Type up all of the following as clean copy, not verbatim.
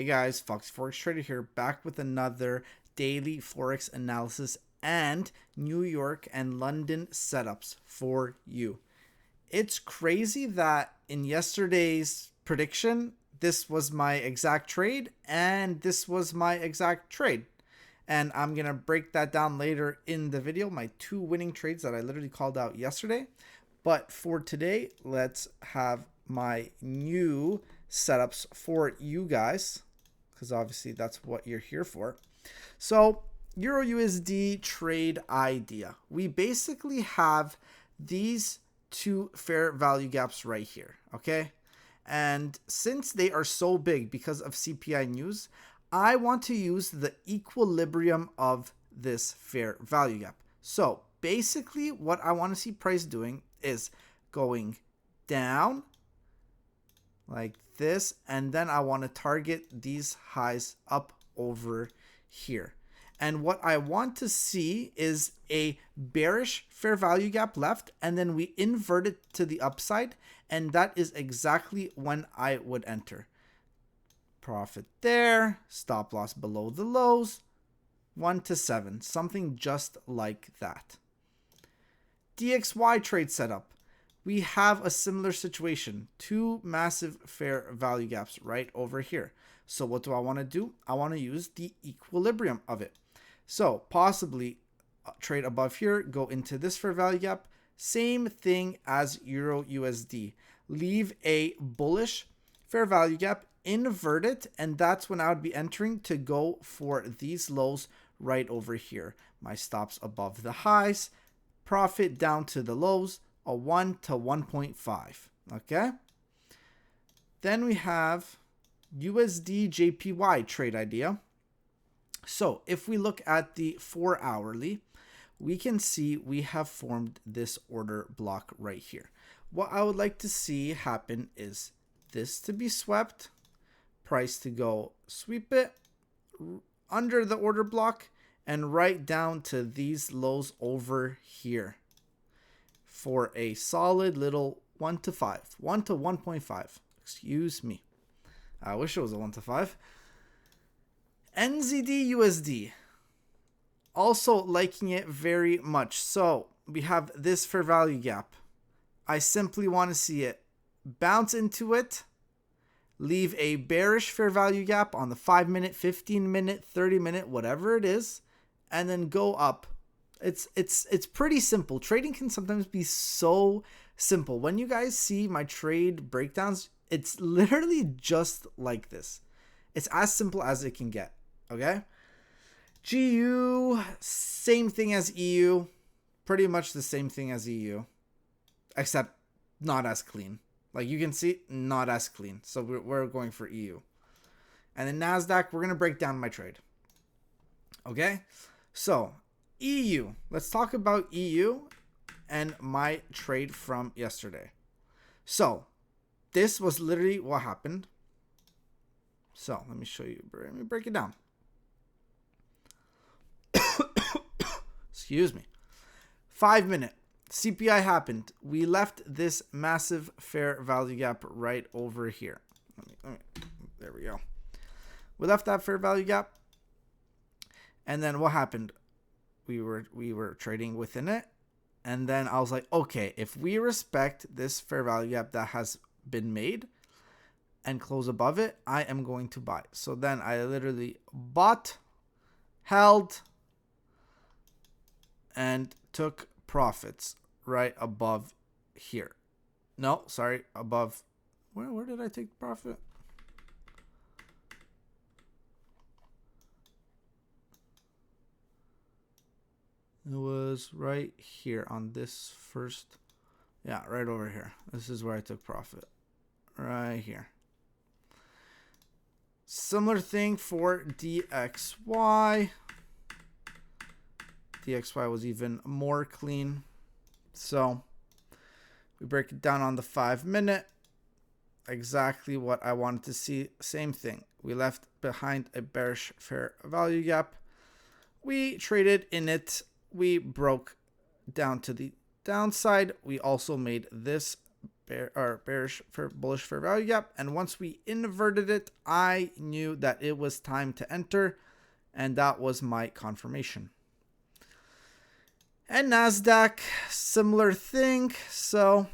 Hey guys, Fox Forex Trader here, back with another daily Forex analysis and New York and London setups for you. It's crazy that in yesterday's prediction, this was my exact trade and this was my exact trade. And I'm going to break that down later in the video, my two winning trades that I literally called out yesterday. But for today, let's have my new setups for you guys, because obviously that's what you're here for. So eurusd trade idea. We basically have these two fair value gaps right here, okay? And since they are so big because of CPI news, I want to use the equilibrium of this fair value gap. So basically what I want to see price doing is going down like this, and then I want to target these highs up over here. And what I want to see is a bearish fair value gap left, and then we invert it to the upside, and that is exactly when I would enter. Profit there, stop loss below the lows, 1 to 7, something just like that. DXY trade setup. We have a similar situation, two massive fair value gaps right over here. So what do I want to do? I want to use the equilibrium of it. So possibly trade above here, go into this fair value gap. Same thing as Euro USD. Leave a bullish fair value gap, invert it, and that's when I would be entering to go for these lows right over here. My stops above the highs, profit down to the lows, a 1 to 1.5. Okay. Then we have USD JPY trade idea. So if we look at the 4 hourly, we can see we have formed this order block right here. What I would like to see happen is this to be swept, price to go sweep it under the order block and right down to these lows over here for a solid little 1 to 5, 1 to 1.5. Excuse me. I wish it was a 1 to 5. NZD USD. Also liking it very much. So we have this fair value gap. I simply want to see it bounce into it, leave a bearish fair value gap on the 5-minute, 15-minute, 30-minute, whatever it is, and then go up. It's pretty simple. Trading can sometimes be so simple. When you guys see my trade breakdowns, it's literally just like this. It's as simple as it can get. Okay? GU, same thing as EU. Pretty much the same thing as EU. Except not as clean. Like you can see, not as clean. So we're going for EU. And then NASDAQ, we're going to break down my trade. Okay? So EU. Let's talk about EU and my trade from yesterday. So this was literally what happened. So let me show you. Let me break it down. Excuse me. 5-minute. CPI happened. We left this massive fair value gap right over here. There we go. We left that fair value gap. And then what happened? We were trading within it. And then I was like, okay, if we respect this fair value gap that has been made and close above it, I am going to buy. So then I literally bought, held, and took profits right above here. No, sorry, above. Where did I take profit? It was right here on this first. Yeah, right over here. This is where I took profit. Right here. Similar thing for DXY. DXY was even more clean. So we break it down on the 5-minute. Exactly what I wanted to see. Same thing. We left behind a bearish fair value gap. We traded in it. We broke down to the downside. We also made this bearish bullish fair value gap. And once we inverted it, I knew that it was time to enter, and that was my confirmation. And NASDAQ, similar thing. So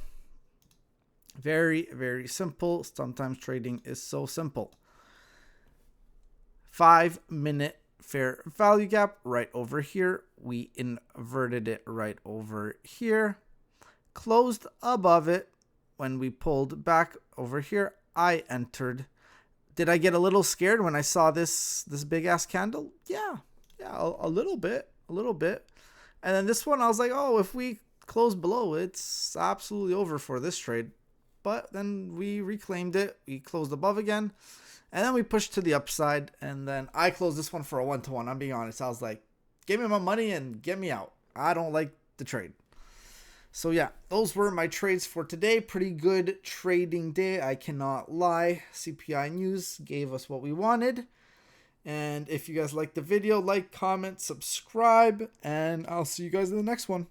very, very simple. Sometimes trading is so simple. 5-minute fair value gap right over here. We inverted it right over here. Closed above it. When we pulled back over here, I entered. Did I get a little scared when I saw this big ass candle? Yeah, a little bit. And then this one, I was like, oh, if we close below, it's absolutely over for this trade. But then we reclaimed it. We closed above again. And then we pushed to the upside. And then I closed this one for a 1-to-1. I'm being honest. I was like, give me my money and get me out. I don't like the trade. So yeah, those were my trades for today. Pretty good trading day, I cannot lie. CPI news gave us what we wanted. And if you guys liked the video, like, comment, subscribe, and I'll see you guys in the next one.